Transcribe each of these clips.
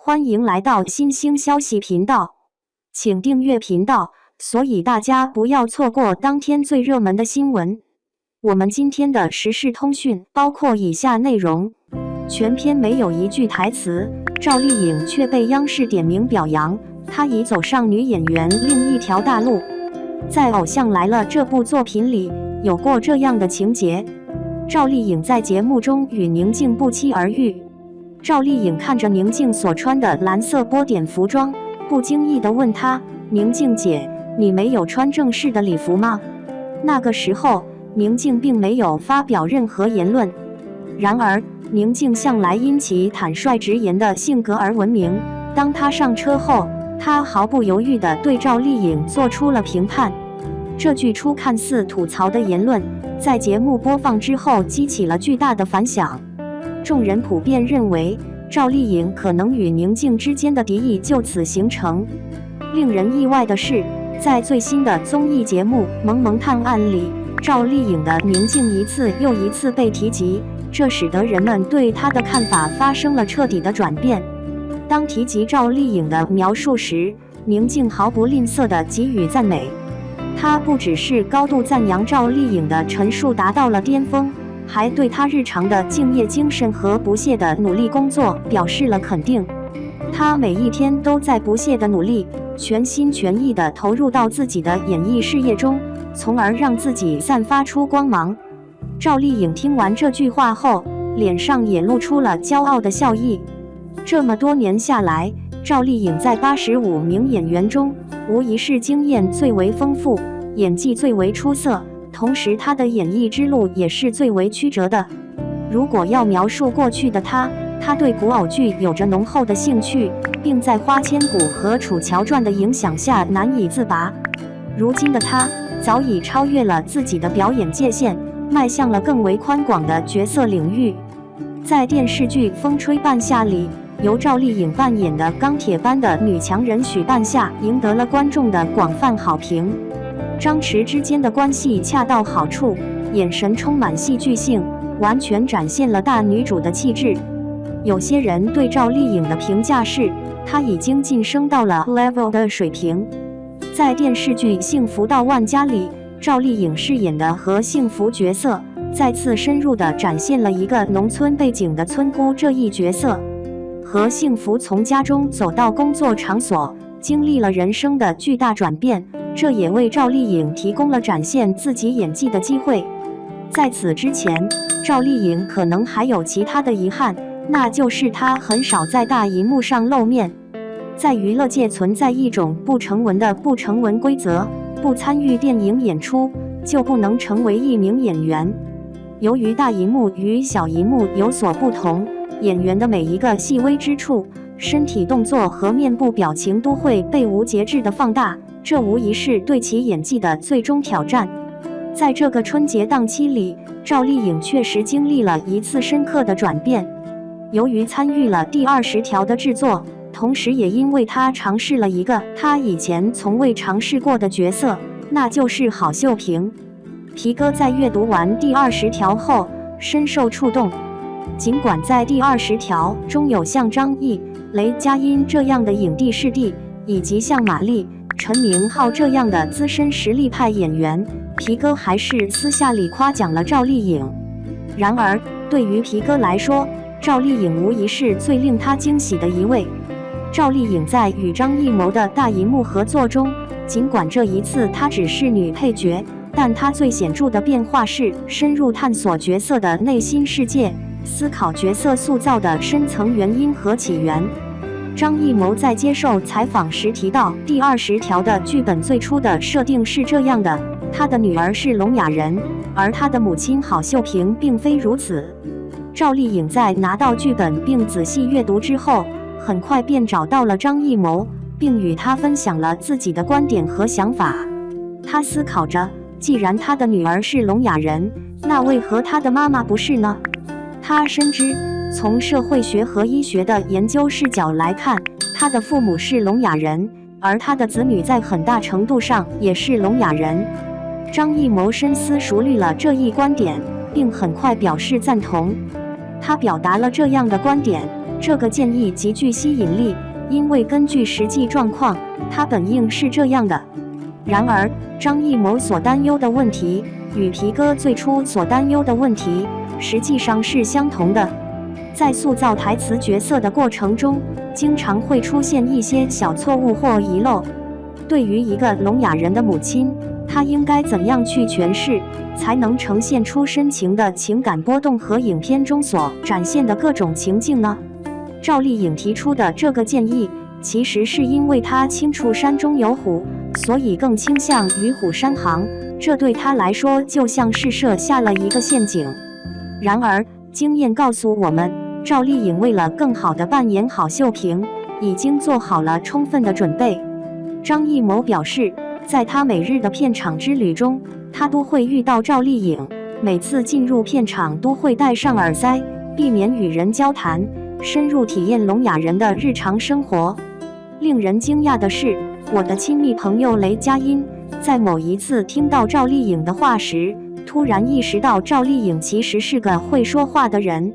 欢迎来到新兴消息频道，请订阅频道，所以大家不要错过当天最热门的新闻。我们今天的时事通讯包括以下内容：全篇没有一句台词，赵丽颖却被央视点名表扬，她已走上女演员另一条大路。在《偶像来了》这部作品里，有过这样的情节：赵丽颖在节目中与宁静不期而遇。赵丽颖看着宁静所穿的蓝色波点服装，不经意地问她：“宁静姐，你没有穿正式的礼服吗？”那个时候，宁静并没有发表任何言论。然而，宁静向来因其坦率直言的性格而闻名。当她上车后，她毫不犹豫地对赵丽颖做出了评判。这句初看似吐槽的言论，在节目播放之后激起了巨大的反响。众人普遍认为，赵丽颖可能与宁静之间的敌意就此形成。令人意外的是，在最新的综艺节目《萌萌探案》里，赵丽颖的宁静一次又一次被提及，这使得人们对她的看法发生了彻底的转变。当提及赵丽颖的描述时，宁静毫不吝啬地给予赞美。她不只是高度赞扬赵丽颖的陈述达到了巅峰，还对她日常的敬业精神和不懈的努力工作表示了肯定。她每一天都在不懈的努力，全心全意地投入到自己的演艺事业中，从而让自己散发出光芒。赵丽颖听完这句话后，脸上也露出了骄傲的笑意。这么多年下来，赵丽颖在85名演员中，无疑是经验最为丰富，演技最为出色，同时她的演艺之路也是最为曲折的。如果要描述过去的她对古偶剧有着浓厚的兴趣，并在《花千骨》和《楚乔传》的影响下难以自拔。如今的她早已超越了自己的表演界限，迈向了更为宽广的角色领域。在电视剧《风吹半夏》里，由赵丽颖扮演的钢铁般的女强人许半夏赢得了观众的广泛好评。张弛之间的关系恰到好处，眼神充满戏剧性，完全展现了大女主的气质。有些人对赵丽颖的评价是，她已经晋升到了 level 的水平。在电视剧《幸福到万家》里，赵丽颖饰演的何幸福角色，再次深入地展现了一个农村背景的村姑这一角色。何幸福从家中走到工作场所，经历了人生的巨大转变，这也为赵丽颖提供了展现自己演技的机会。在此之前，赵丽颖可能还有其他的遗憾，那就是她很少在大荧幕上露面。在娱乐界存在一种不成文的不成文规则，不参与电影演出就不能成为一名演员。由于大荧幕与小荧幕有所不同，演员的每一个细微之处，身体动作和面部表情都会被无节制地放大，这无疑是对其演技的最终挑战。在这个春节档期里，赵丽颖确实经历了一次深刻的转变。由于参与了第20条的制作，同时也因为她尝试了一个她以前从未尝试过的角色，那就是郝秀萍。皮哥在阅读完第20条后深受触动。尽管在第20条中有像张译、雷佳音这样的影帝视帝，以及像马丽、陈明昊这样的资深实力派演员，皮哥还是私下里夸奖了赵丽颖。然而，对于皮哥来说，赵丽颖无疑是最令他惊喜的一位。赵丽颖在与张艺谋的大荧幕合作中，尽管这一次她只是女配角，但她最显著的变化是深入探索角色的内心世界，思考角色塑造的深层原因和起源。张艺谋在接受采访时提到，第20条的剧本最初的设定是这样的：他的女儿是聋哑人，而他的母亲郝秀萍并非如此。赵丽颖在拿到剧本并仔细阅读之后，很快便找到了张艺谋，并与他分享了自己的观点和想法。他思考着，既然他的女儿是聋哑人，那为何他的妈妈不是呢？他深知，从社会学和医学的研究视角来看，他的父母是聋哑人，而他的子女在很大程度上也是聋哑人。张艺谋深思熟虑了这一观点，并很快表示赞同。他表达了这样的观点：这个建议极具吸引力，因为根据实际状况，它本应是这样的。然而，张艺谋所担忧的问题与皮哥最初所担忧的问题实际上是相同的。在塑造台词角色的过程中，经常会出现一些小错误或遗漏。对于一个聋哑人的母亲，她应该怎样去诠释，才能呈现出深情的情感波动和影片中所展现的各种情境呢？赵丽颖提出的这个建议，其实是因为她清楚山中有虎，所以更倾向于虎山行，这对她来说就像是设下了一个陷阱。然而，经验告诉我们，赵丽颖为了更好地扮演郝秀萍，已经做好了充分的准备。张艺谋表示，在他每日的片场之旅中，他都会遇到赵丽颖，每次进入片场都会戴上耳塞，避免与人交谈，深入体验聋哑人的日常生活。令人惊讶的是，我的亲密朋友雷佳音在某一次听到赵丽颖的话时，突然意识到赵丽颖其实是个会说话的人。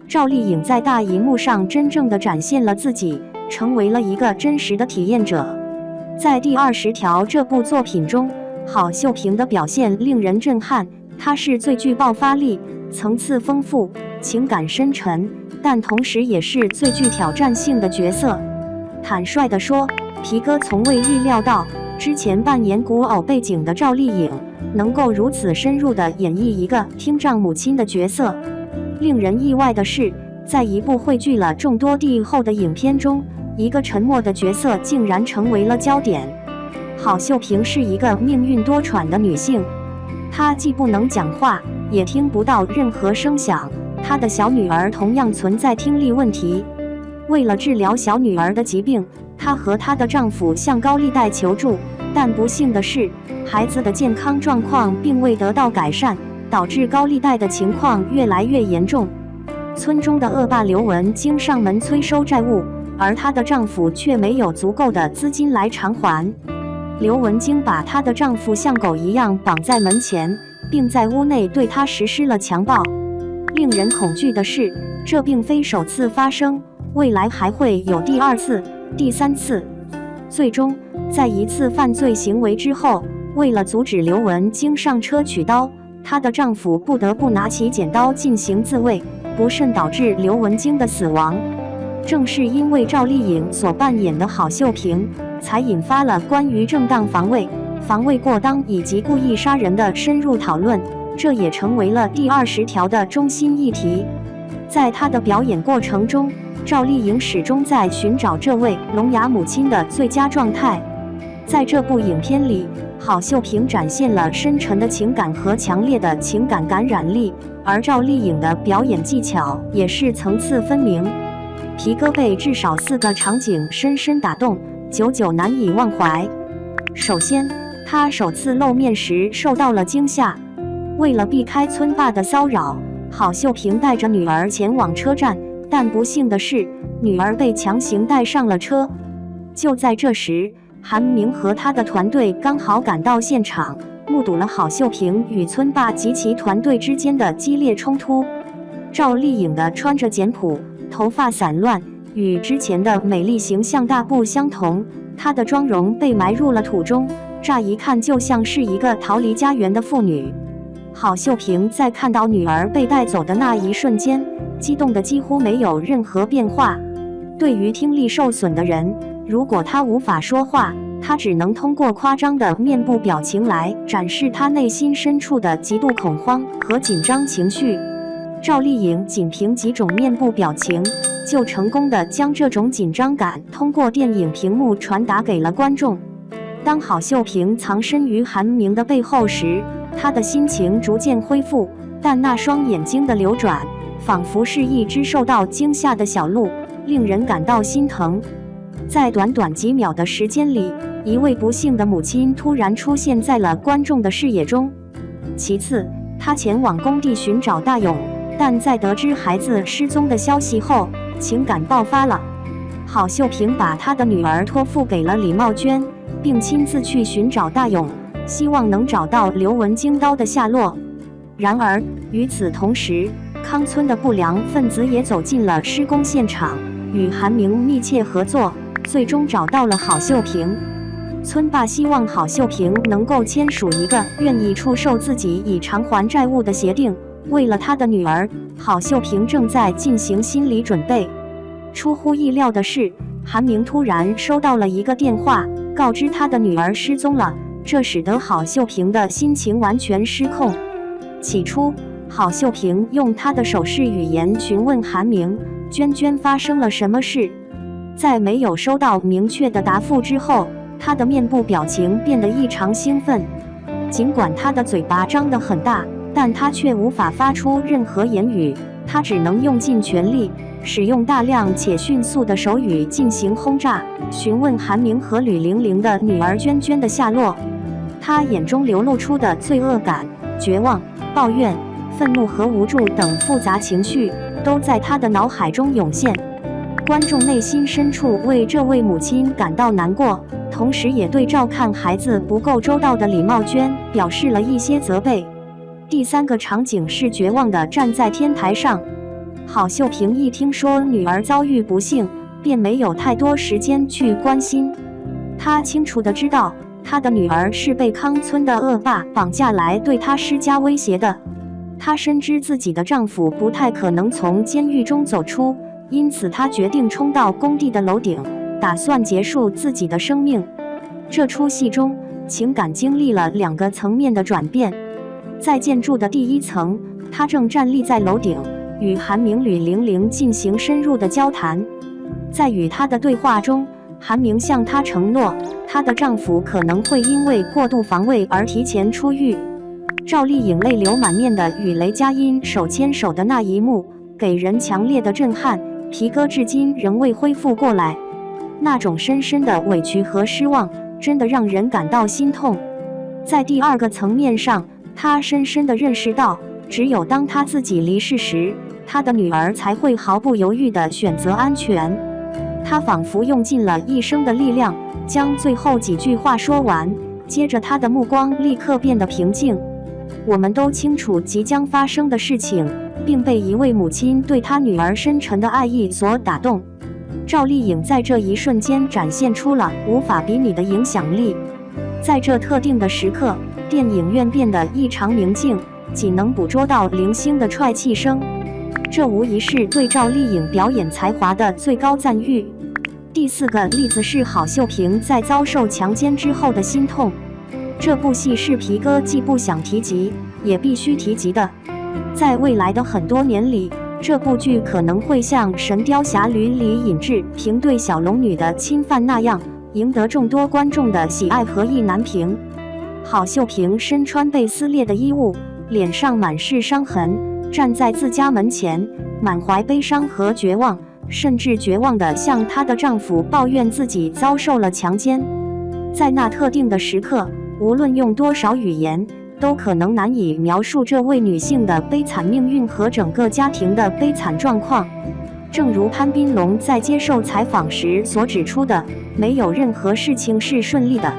赵丽颖在大荧幕上真正地展现了自己，成为了一个真实的体验者。在第20条这部作品中，郝秀萍的表现令人震撼，她是最具爆发力、层次丰富、情感深沉，但同时也是最具挑战性的角色。坦率地说，皮哥从未预料到之前扮演古偶背景的赵丽颖能够如此深入地演绎一个听障母亲的角色。令人意外的是，在一部汇聚了众多帝后的影片中，一个沉默的角色竟然成为了焦点。郝秀萍是一个命运多舛的女性，她既不能讲话，也听不到任何声响。她的小女儿同样存在听力问题。为了治疗小女儿的疾病，她和她的丈夫向高利贷求助，但不幸的是，孩子的健康状况并未得到改善，导致高利贷的情况越来越严重。村中的恶霸刘文京上门催收债务，而她的丈夫却没有足够的资金来偿还。刘文京把她的丈夫像狗一样绑在门前，并在屋内对她实施了强暴。令人恐惧的是，这并非首次发生，未来还会有第2次、第3次。最终，在一次犯罪行为之后，为了阻止刘文京上车取刀，她的丈夫不得不拿起剪刀进行自卫，不慎导致刘文京的死亡。正是因为赵丽颖所扮演的郝秀萍，才引发了关于正当防卫、防卫过当以及故意杀人的深入讨论，这也成为了第20条的中心议题。在她的表演过程中，赵丽颖始终在寻找这位聋哑母亲的最佳状态。在这部影片里，郝秀萍展现了深沉的情感和强烈的情感感染力，而赵丽颖的表演技巧也是层次分明。皮哥被至少4个场景深深打动，久久难以忘怀。首先，他首次露面时受到了惊吓。为了避开村霸的骚扰，郝秀萍带着女儿前往车站，但不幸的是，女儿被强行带上了车。就在这时，韩明和他的团队刚好赶到现场，目睹了郝秀萍与村霸及其团队之间的激烈冲突。赵丽颖的穿着简朴，头发散乱，与之前的美丽形象大不相同。她的妆容被埋入了土中，乍一看就像是一个逃离家园的妇女。郝秀萍在看到女儿被带走的那一瞬间，激动得几乎没有任何变化。对于听力受损的人，如果他无法说话，他只能通过夸张的面部表情来展示他内心深处的极度恐慌和紧张情绪。赵丽颖仅凭几种面部表情，就成功地将这种紧张感通过电影屏幕传达给了观众。当郝秀萍藏身于韩明的背后时，她的心情逐渐恢复，但那双眼睛的流转，仿佛是一只受到惊吓的小鹿，令人感到心疼。在短短几秒的时间里，一位不幸的母亲突然出现在了观众的视野中。其次，她前往工地寻找大勇，但在得知孩子失踪的消息后，情感爆发了。郝秀萍把她的女儿托付给了李茂娟，并亲自去寻找大勇，希望能找到刘文京刀的下落。然而，与此同时，康村的不良分子也走进了施工现场，与韩明密切合作，最终找到了郝秀萍。村霸希望郝秀萍能够签署一个愿意出售自己以偿还债务的协定。为了他的女儿，郝秀萍正在进行心理准备。出乎意料的是，韩明突然收到了一个电话，告知他的女儿失踪了，这使得郝秀萍的心情完全失控。起初，郝秀萍用她的手势语言询问韩明：“娟娟发生了什么事？”在没有收到明确的答复之后，她的面部表情变得异常兴奋。尽管她的嘴巴张得很大，但她却无法发出任何言语，她只能用尽全力，使用大量且迅速的手语进行轰炸，询问韩明和吕玲玲的女儿娟娟的下落。她眼中流露出的罪恶感、绝望、抱怨、愤怒和无助等复杂情绪都在她的脑海中涌现。观众内心深处为这位母亲感到难过，同时也对照看孩子不够周到的李茂娟表示了一些责备。第三个场景是绝望地站在天台上。郝秀萍一听说女儿遭遇不幸，便没有太多时间去关心。她清楚地知道，她的女儿是被康村的恶霸绑架来对她施加威胁的。她深知自己的丈夫不太可能从监狱中走出，因此她决定冲到工地的楼顶，打算结束自己的生命。这出戏中，情感经历了2个层面的转变。在建筑的第1层，她正站立在楼顶，与韩明、吕玲玲进行深入的交谈。在与她的对话中，韩明向她承诺，她的丈夫可能会因为过度防卫而提前出狱。赵丽颖泪流满面的与雷佳音手牵手的那一幕，给人强烈的震撼，皮哥至今仍未恢复过来。那种深深的委屈和失望，真的让人感到心痛。在第2个层面上，他深深地认识到，只有当他自己离世时，他的女儿才会毫不犹豫地选择安全。他仿佛用尽了一生的力量，将最后几句话说完，接着他的目光立刻变得平静。我们都清楚即将发生的事情，并被一位母亲对她女儿深沉的爱意所打动。赵丽颖在这一瞬间展现出了无法比拟的影响力。在这特定的时刻，电影院变得异常宁静，仅能捕捉到零星的踹气声。这无疑是对赵丽颖表演才华的最高赞誉。第4个例子是郝秀萍在遭受强奸之后的心痛。这部戏是皮哥既不想提及，也必须提及的。在未来的很多年里，这部剧可能会像《神雕侠侣》里尹志平对小龙女的侵犯那样，赢得众多观众的喜爱和意难平。郝秀萍身穿被撕裂的衣物，脸上满是伤痕，站在自家门前，满怀悲伤和绝望，甚至绝望地向她的丈夫抱怨自己遭受了强奸。在那特定的时刻，无论用多少语言，都可能难以描述这位女性的悲惨命运和整个家庭的悲惨状况。正如潘斌龙在接受采访时所指出的，没有任何事情是顺利的。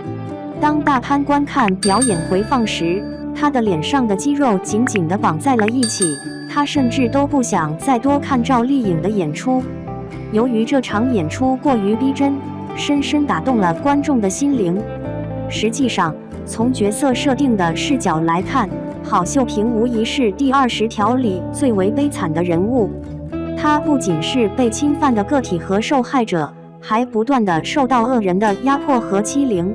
当大潘观看表演回放时，他的脸上的肌肉紧紧地绑在了一起，他甚至都不想再多看赵丽颖的演出。由于这场演出过于逼真，深深打动了观众的心灵。实际上，从角色设定的视角来看，郝秀萍无疑是第20条里最为悲惨的人物。她不仅是被侵犯的个体和受害者，还不断地受到恶人的压迫和欺凌。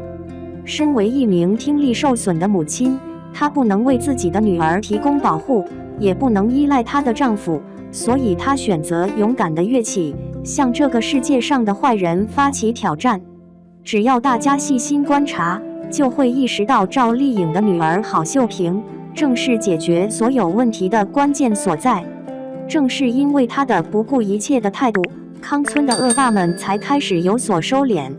身为一名听力受损的母亲，她不能为自己的女儿提供保护，也不能依赖她的丈夫，所以她选择勇敢地跃起，向这个世界上的坏人发起挑战。只要大家细心观察，就会意识到赵丽颖的女儿郝秀萍正是解决所有问题的关键所在。正是因为她的不顾一切的态度，康村的恶霸们才开始有所收敛。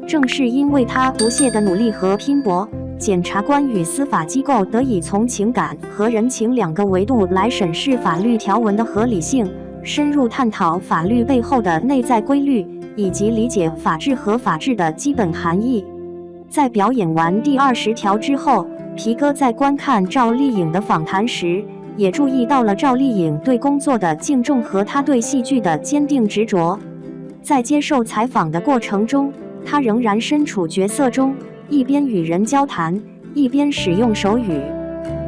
正是因为她不懈的努力和拼搏，检察官与司法机构得以从情感和人情2个维度来审视法律条文的合理性，深入探讨法律背后的内在规律，以及理解法治和法治的基本含义。在表演完第20条之后，皮哥在观看赵丽颖的访谈时，也注意到了赵丽颖对工作的敬重和她对戏剧的坚定执着。在接受采访的过程中，她仍然身处角色中，一边与人交谈，一边使用手语。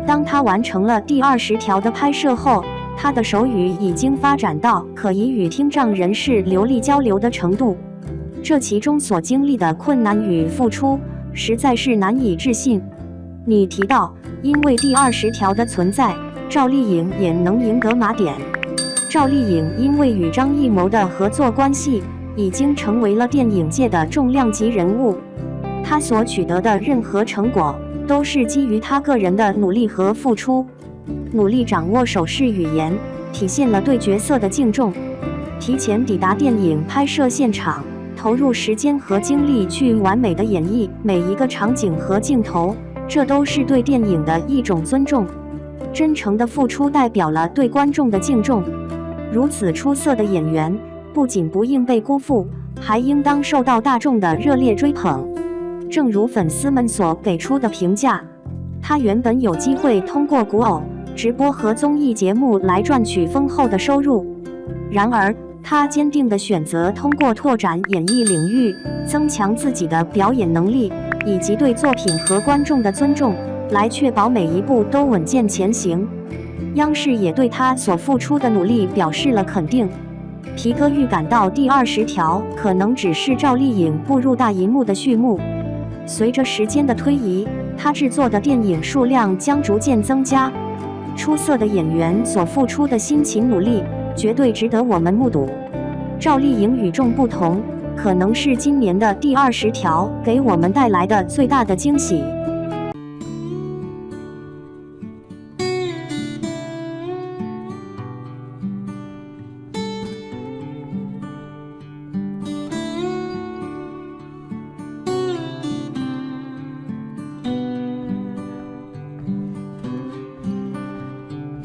当她完成了第20条的拍摄后，她的手语已经发展到可以与听障人士流利交流的程度。这其中所经历的困难与付出，实在是难以置信。你提到，因为第20条的存在，赵丽颖也能赢得马点。赵丽颖因为与张艺谋的合作关系，已经成为了电影界的重量级人物。她所取得的任何成果，都是基于她个人的努力和付出。努力掌握手势语言，体现了对角色的敬重。提前抵达电影拍摄现场，投入时间和精力去完美的演绎每一个场景和镜头，这都是对电影的一种尊重。真诚的付出代表了对观众的敬重。如此出色的演员，不仅不应被辜负，还应当受到大众的热烈追捧。正如粉丝们所给出的评价，他原本有机会通过古偶、直播和综艺节目来赚取丰厚的收入，然而他坚定地选择通过拓展演艺领域，增强自己的表演能力，以及对作品和观众的尊重，来确保每一步都稳健前行。央视也对他所付出的努力表示了肯定。皮哥预感到第20条可能只是赵丽颖步入大银幕的序幕。随着时间的推移，他制作的电影数量将逐渐增加。出色的演员所付出的辛勤努力，绝对值得我们目睹。赵丽颖与众不同，可能是今年的第20条给我们带来的最大的惊喜。